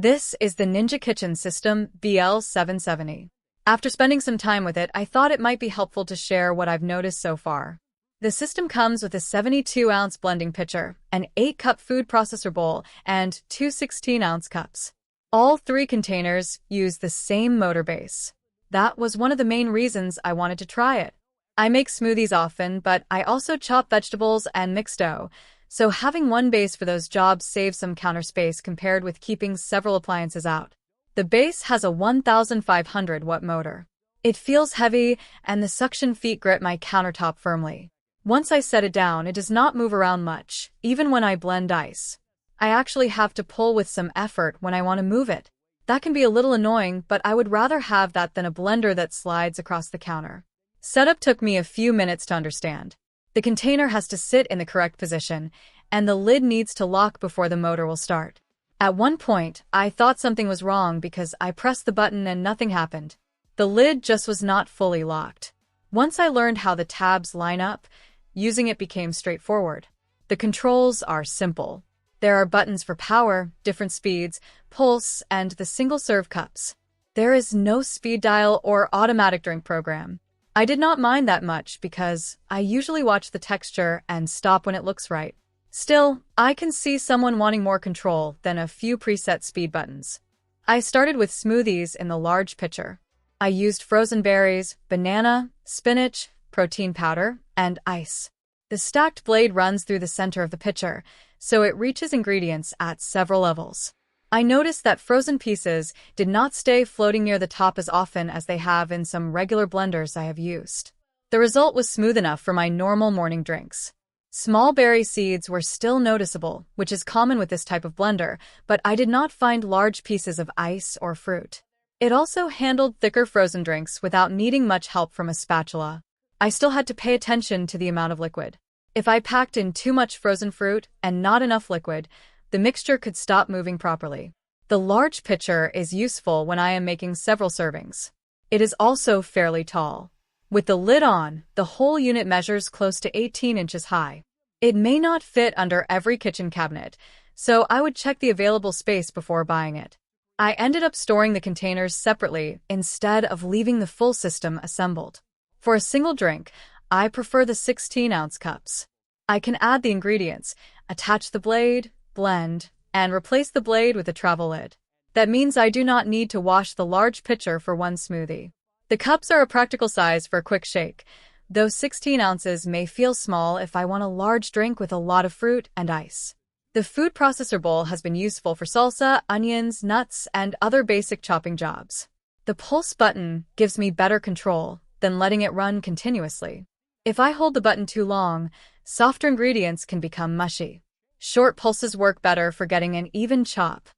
This is the Ninja Kitchen System BL770. After spending some time with it, I thought it might be helpful to share what I've noticed so far. The system comes with a 72-ounce blending pitcher, an 8-cup food processor bowl, and two 16-ounce cups. All three containers use the same motor base. That was one of the main reasons I wanted to try it. I make smoothies often, but I also chop vegetables and mix dough, so having one base for those jobs saves some counter space compared with keeping several appliances out. The base has a 1,500-watt motor. It feels heavy, and the suction feet grip my countertop firmly. Once I set it down, it does not move around much, even when I blend ice. I actually have to pull with some effort when I want to move it. That can be a little annoying, but I would rather have that than a blender that slides across the counter. Setup took me a few minutes to understand. The container has to sit in the correct position, and the lid needs to lock before the motor will start. At one point, I thought something was wrong because I pressed the button and nothing happened. The lid just was not fully locked. Once I learned how the tabs line up, using it became straightforward. The controls are simple. There are buttons for power, different speeds, pulse, and the single-serve cups. There is no speed dial or automatic drink program. I did not mind that much because I usually watch the texture and stop when it looks right. Still, I can see someone wanting more control than a few preset speed buttons. I started with smoothies in the large pitcher. I used frozen berries, banana, spinach, protein powder, and ice. The stacked blade runs through the center of the pitcher, so it reaches ingredients at several levels. I noticed that frozen pieces did not stay floating near the top as often as they have in some regular blenders I have used. The result was smooth enough for my normal morning drinks. Small berry seeds were still noticeable, which is common with this type of blender, but I did not find large pieces of ice or fruit. It also handled thicker frozen drinks without needing much help from a spatula. I still had to pay attention to the amount of liquid. If I packed in too much frozen fruit and not enough liquid, the mixture could stop moving properly. The large pitcher is useful when I am making several servings. It is also fairly tall. With the lid on, the whole unit measures close to 18 inches high. It may not fit under every kitchen cabinet, so I would check the available space before buying it. I ended up storing the containers separately instead of leaving the full system assembled. For a single drink, I prefer the 16-ounce cups. I can add the ingredients, attach the blade, blend, and replace the blade with a travel lid. That means I do not need to wash the large pitcher for one smoothie. The cups are a practical size for a quick shake, though 16 ounces may feel small if I want a large drink with a lot of fruit and ice. The food processor bowl has been useful for salsa, onions, nuts, and other basic chopping jobs. The pulse button gives me better control than letting it run continuously. If I hold the button too long, softer ingredients can become mushy. Short pulses work better for getting an even chop.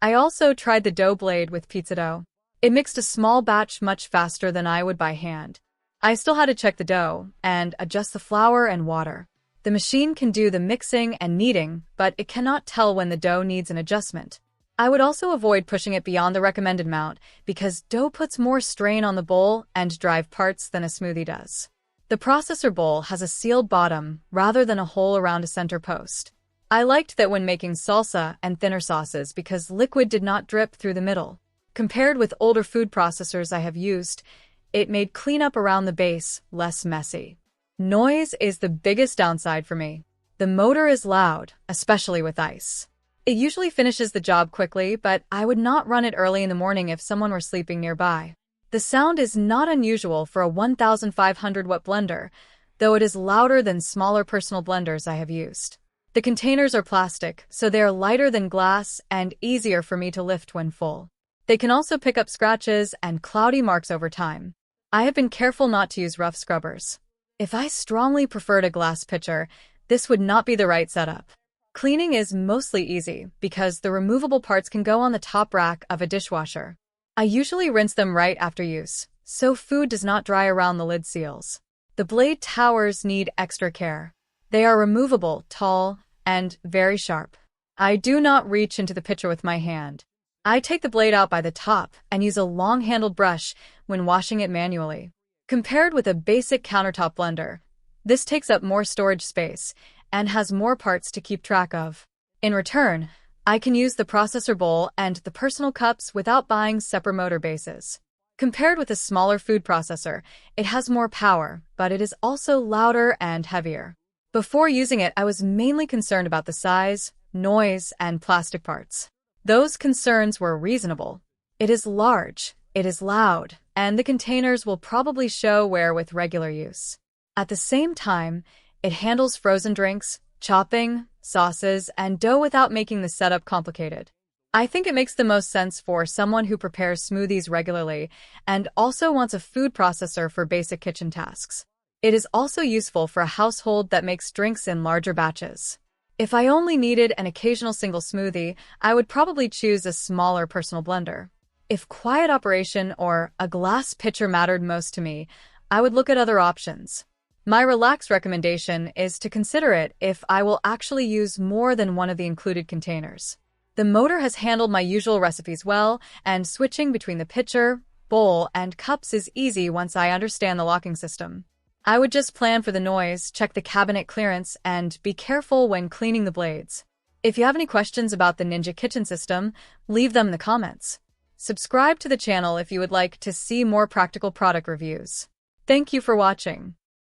I also tried the dough blade with pizza dough. It mixed a small batch much faster than I would by hand. I still had to check the dough and adjust the flour and water. The machine can do the mixing and kneading, but it cannot tell when the dough needs an adjustment. I would also avoid pushing it beyond the recommended amount because dough puts more strain on the bowl and drive parts than a smoothie does. The processor bowl has a sealed bottom rather than a hole around a center post. I liked that when making salsa and thinner sauces because liquid did not drip through the middle. Compared with older food processors I have used, it made cleanup around the base less messy. Noise is the biggest downside for me. The motor is loud, especially with ice. It usually finishes the job quickly, but I would not run it early in the morning if someone were sleeping nearby. The sound is not unusual for a 1,500-watt blender, though it is louder than smaller personal blenders I have used. The containers are plastic, so they are lighter than glass and easier for me to lift when full. They can also pick up scratches and cloudy marks over time. I have been careful not to use rough scrubbers. If I strongly preferred a glass pitcher, this would not be the right setup. Cleaning is mostly easy because the removable parts can go on the top rack of a dishwasher. I usually rinse them right after use, so food does not dry around the lid seals. The blade towers need extra care. They are removable, tall, and very sharp. I do not reach into the pitcher with my hand. I take the blade out by the top and use a long-handled brush when washing it manually. Compared with a basic countertop blender, this takes up more storage space and has more parts to keep track of. In return, I can use the processor bowl and the personal cups without buying separate motor bases. Compared with a smaller food processor, it has more power, but it is also louder and heavier. Before using it, I was mainly concerned about the size, noise, and plastic parts. Those concerns were reasonable. It is large, it is loud, and the containers will probably show wear with regular use. At the same time, it handles frozen drinks, chopping, sauces, and dough without making the setup complicated. I think it makes the most sense for someone who prepares smoothies regularly and also wants a food processor for basic kitchen tasks. It is also useful for a household that makes drinks in larger batches. If I only needed an occasional single smoothie, I would probably choose a smaller personal blender. If quiet operation or a glass pitcher mattered most to me, I would look at other options. My relaxed recommendation is to consider it if I will actually use more than one of the included containers. The motor has handled my usual recipes well, and switching between the pitcher, bowl, and cups is easy once I understand the locking system. I would just plan for the noise, check the cabinet clearance, and be careful when cleaning the blades. If you have any questions about the Ninja Kitchen system, leave them in the comments. Subscribe to the channel if you would like to see more practical product reviews. Thank you for watching.